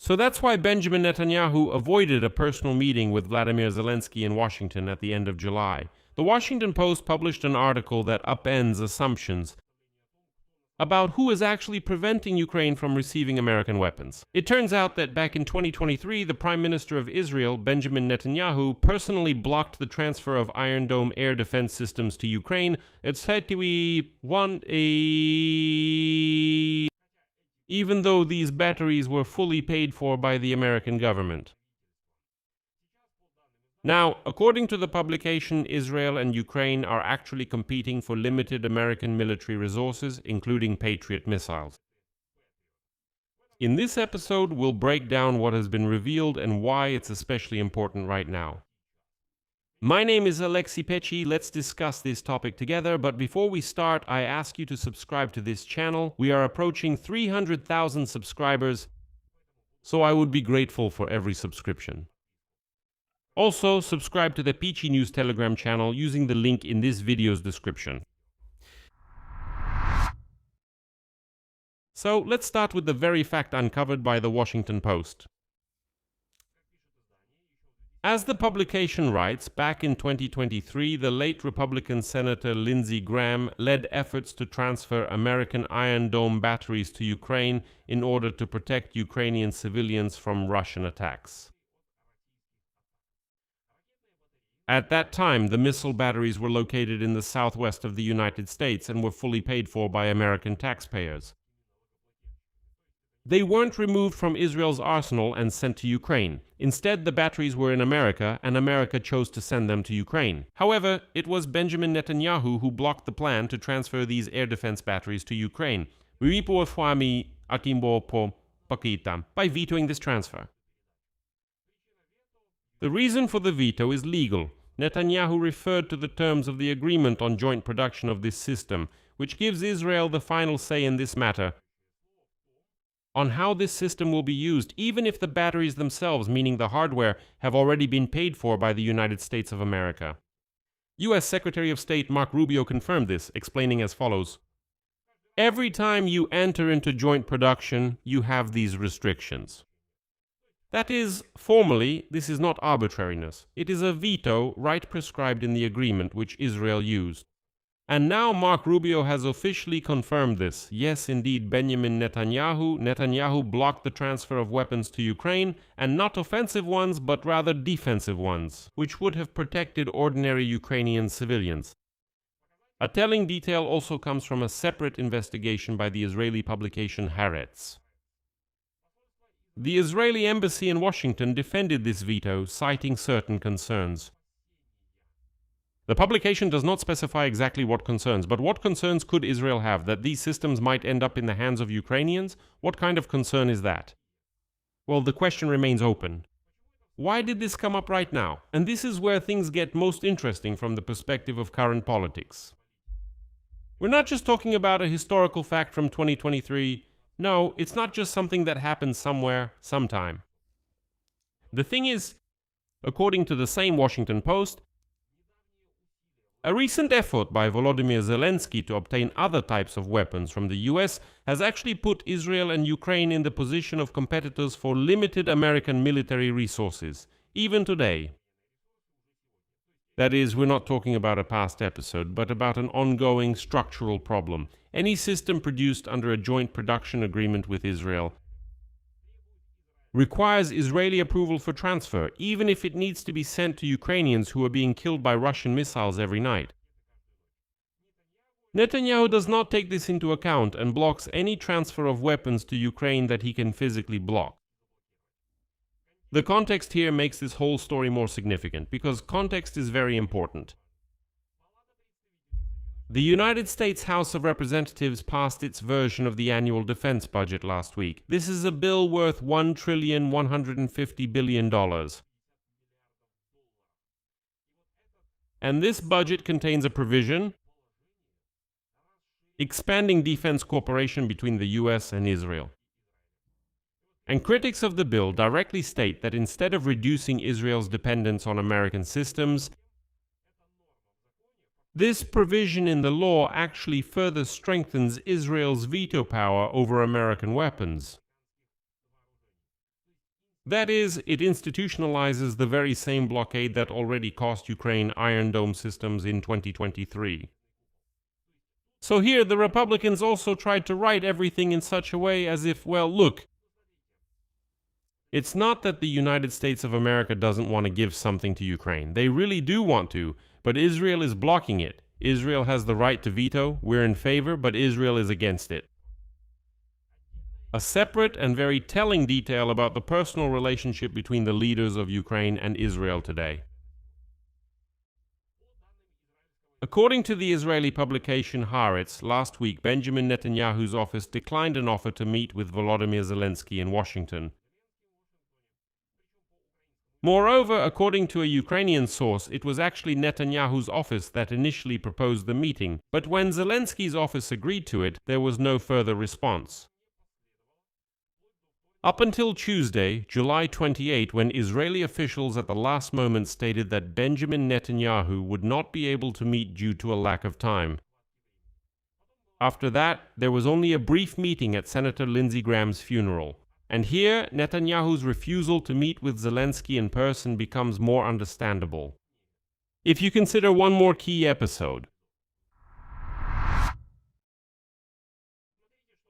So that's why Benjamin Netanyahu avoided a personal meeting with Vladimir Zelensky in Washington at the end of July. The Washington Post published an article that upends assumptions about who is actually preventing Ukraine from receiving American weapons. It turns out that back in 2023, the Prime Minister of Israel, Benjamin Netanyahu, personally blocked the transfer of Iron Dome air defense systems to Ukraine. It's said to be even though these batteries were fully paid for by the American government. Now, according to the publication, Israel and Ukraine are actually competing for limited American military resources, including Patriot missiles. In this episode, we'll break down what has been revealed and why it's especially important right now. My name is Alexei Pechi. Let's discuss this topic together, but before we start, I ask you to subscribe to this channel. We are approaching 300,000 subscribers, so I would be grateful for every subscription. Also, subscribe to the Peachy News Telegram channel using the link in this video's description. So, let's start with the very fact uncovered by the Washington Post. As the publication writes, back in 2023, the late Republican Senator Lindsey Graham led efforts to transfer American Iron Dome batteries to Ukraine in order to protect Ukrainian civilians from Russian attacks. At that time, the missile batteries were located in the southwest of the United States and were fully paid for by American taxpayers. They weren't removed from Israel's arsenal and sent to Ukraine. Instead, the batteries were in America, and America chose to send them to Ukraine. However, it was Benjamin Netanyahu who blocked the plan to transfer these air defense batteries to Ukraine, by vetoing this transfer. The reason for the veto is legal. Netanyahu referred to the terms of the agreement on joint production of this system, which gives Israel the final say in this matter, on how this system will be used, even if the batteries themselves, meaning the hardware, have already been paid for by the United States of America. U.S. Secretary of State Mark Rubio confirmed this, explaining as follows: "Every time you enter into joint production, you have these restrictions. That is, formally, this is not arbitrariness. It is a veto right prescribed in the agreement which Israel used. And now Mark Rubio has officially confirmed this. Yes, indeed, Benjamin Netanyahu blocked the transfer of weapons to Ukraine, and not offensive ones, but rather defensive ones, which would have protected ordinary Ukrainian civilians." A telling detail also comes from a separate investigation by the Israeli publication Haaretz. The Israeli embassy in Washington defended this veto, citing certain concerns. The publication does not specify exactly what concerns, but what concerns could Israel have? That these systems might end up in the hands of Ukrainians? What kind of concern is that? Well, the question remains open. Why did this come up right now? And this is where things get most interesting from the perspective of current politics. We're not just talking about a historical fact from 2023. No, it's not just something that happened somewhere, sometime. The thing is, according to the same Washington Post, a recent effort by Volodymyr Zelensky to obtain other types of weapons from the US has actually put Israel and Ukraine in the position of competitors for limited American military resources, even today. That is, we're not talking about a past episode, but about an ongoing structural problem. Any system produced under a joint production agreement with Israel requires Israeli approval for transfer, even if it needs to be sent to Ukrainians who are being killed by Russian missiles every night. Netanyahu does not take this into account and blocks any transfer of weapons to Ukraine that he can physically block. The context here makes this whole story more significant, because context is very important. The United States House of Representatives passed its version of the annual defense budget last week. This is a bill worth $1,150 billion. And this budget contains a provision expanding defense cooperation between the US and Israel. And critics of the bill directly state that instead of reducing Israel's dependence on American systems, this provision in the law actually further strengthens Israel's veto power over American weapons. That is, it institutionalizes the very same blockade that already cost Ukraine Iron Dome systems in 2023. So here, the Republicans also tried to write everything in such a way as if, well, look, it's not that the United States of America doesn't want to give something to Ukraine. They really do want to, but Israel is blocking it. Israel has the right to veto. We're in favor, but Israel is against it. A separate and very telling detail about the personal relationship between the leaders of Ukraine and Israel today. According to the Israeli publication Haaretz, last week Benjamin Netanyahu's office declined an offer to meet with Volodymyr Zelensky in Washington. Moreover, according to a Ukrainian source, it was actually Netanyahu's office that initially proposed the meeting, but when Zelensky's office agreed to it, there was no further response. Up until Tuesday, July 28, when Israeli officials at the last moment stated that Benjamin Netanyahu would not be able to meet due to a lack of time. After that, there was only a brief meeting at Senator Lindsey Graham's funeral. And here, Netanyahu's refusal to meet with Zelensky in person becomes more understandable. If you consider one more key episode.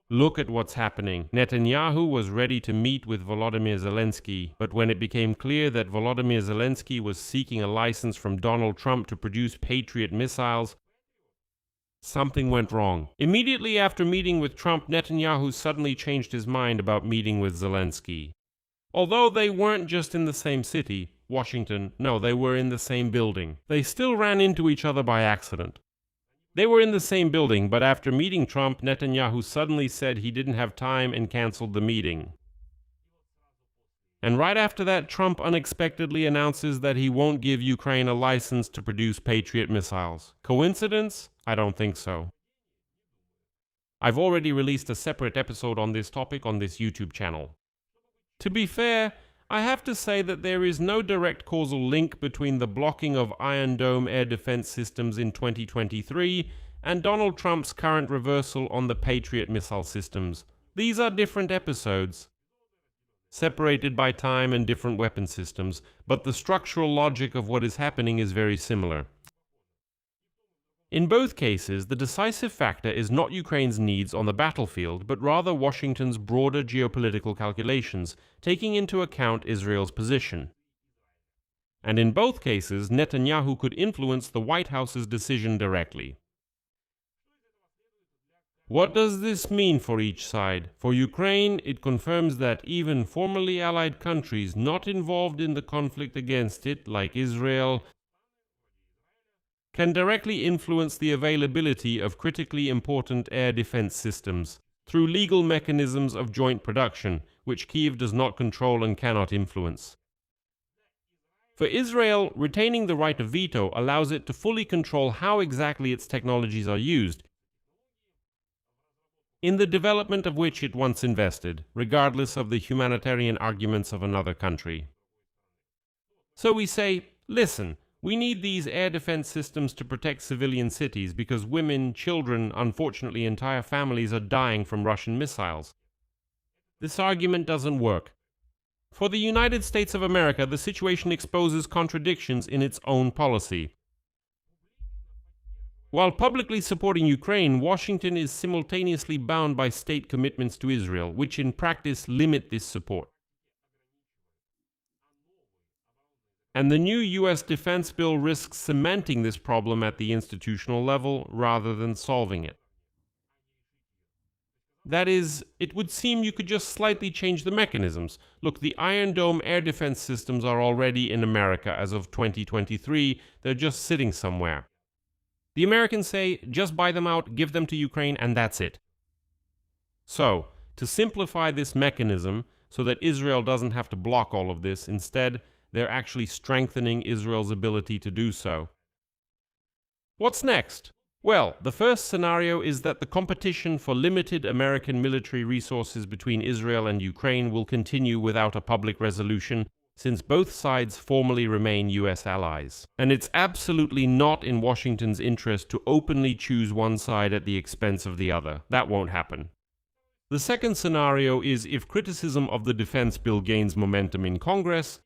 Look at what's happening. Netanyahu was ready to meet with Volodymyr Zelensky, but when it became clear that Volodymyr Zelensky was seeking a license from Donald Trump to produce Patriot missiles, something went wrong. Immediately after meeting with Trump, Netanyahu suddenly changed his mind about meeting with Zelensky. Although they weren't just in the same city, Washington, no, they were in the same building. They still ran into each other by accident. They were in the same building, but after meeting Trump, Netanyahu suddenly said he didn't have time and canceled the meeting. And right after that, Trump unexpectedly announces that he won't give Ukraine a license to produce Patriot missiles. Coincidence? I don't think so. I've already released a separate episode on this topic on this YouTube channel. To be fair, I have to say that there is no direct causal link between the blocking of Iron Dome air defense systems in 2023 and Donald Trump's current reversal on the Patriot missile systems. These are different episodes, separated by time and different weapon systems, but the structural logic of what is happening is very similar. In both cases, the decisive factor is not Ukraine's needs on the battlefield, but rather Washington's broader geopolitical calculations, taking into account Israel's position. And in both cases, Netanyahu could influence the White House's decision directly. What does this mean for each side? For Ukraine, it confirms that even formerly allied countries not involved in the conflict against it, like Israel, can directly influence the availability of critically important air defense systems through legal mechanisms of joint production, which Kyiv does not control and cannot influence. For Israel, retaining the right of veto allows it to fully control how exactly its technologies are used, in the development of which it once invested, regardless of the humanitarian arguments of another country. So we say, listen, we need these air defense systems to protect civilian cities because women, children, unfortunately entire families are dying from Russian missiles. This argument doesn't work. For the United States of America, the situation exposes contradictions in its own policy. While publicly supporting Ukraine, Washington is simultaneously bound by state commitments to Israel, which in practice limit this support. And the new U.S. defense bill risks cementing this problem at the institutional level rather than solving it. That is, it would seem you could just slightly change the mechanisms. Look, the Iron Dome air defense systems are already in America as of 2023. They're just sitting somewhere. The Americans say, just buy them out, give them to Ukraine, and that's it. So, to simplify this mechanism so that Israel doesn't have to block all of this, instead, they're actually strengthening Israel's ability to do so. What's next? Well, the first scenario is that the competition for limited American military resources between Israel and Ukraine will continue without a public resolution, since both sides formally remain US allies. And it's absolutely not in Washington's interest to openly choose one side at the expense of the other. That won't happen. The second scenario is if criticism of the defense bill gains momentum in Congress,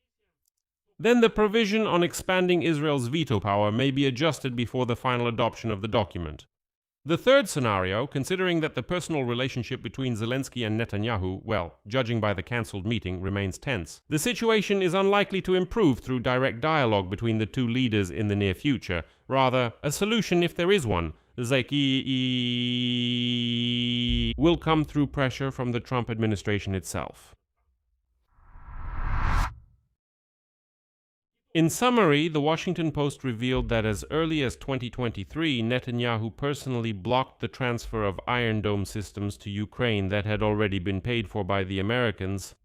then the provision on expanding Israel's veto power may be adjusted before the final adoption of the document. The third scenario, considering that the personal relationship between Zelensky and Netanyahu, well, judging by the cancelled meeting, remains tense. The situation is unlikely to improve through direct dialogue between the two leaders in the near future. Rather, a solution, if there is one, will come through pressure from the Trump administration itself. In summary, the Washington Post revealed that as early as 2023, Netanyahu personally blocked the transfer of Iron Dome systems to Ukraine that had already been paid for by the Americans,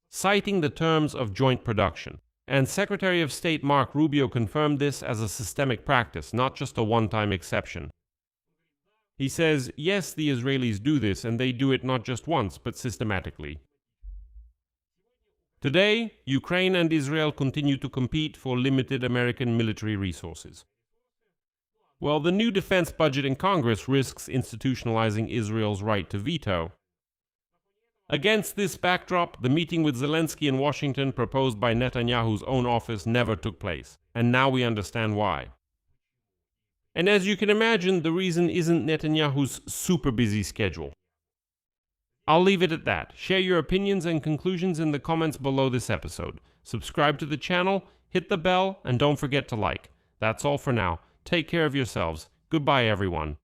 citing the terms of joint production. And Secretary of State Mark Rubio confirmed this as a systemic practice, not just a one-time exception. He says, yes, the Israelis do this, and they do it not just once, but systematically. Today, Ukraine and Israel continue to compete for limited American military resources. Well, the new defense budget in Congress risks institutionalizing Israel's right to veto. Against this backdrop, the meeting with Zelensky in Washington proposed by Netanyahu's own office never took place, and now we understand why. And as you can imagine, the reason isn't Netanyahu's super busy schedule. I'll leave it at that. Share your opinions and conclusions in the comments below this episode. Subscribe to the channel, hit the bell, and don't forget to like. That's all for now. Take care of yourselves. Goodbye, everyone.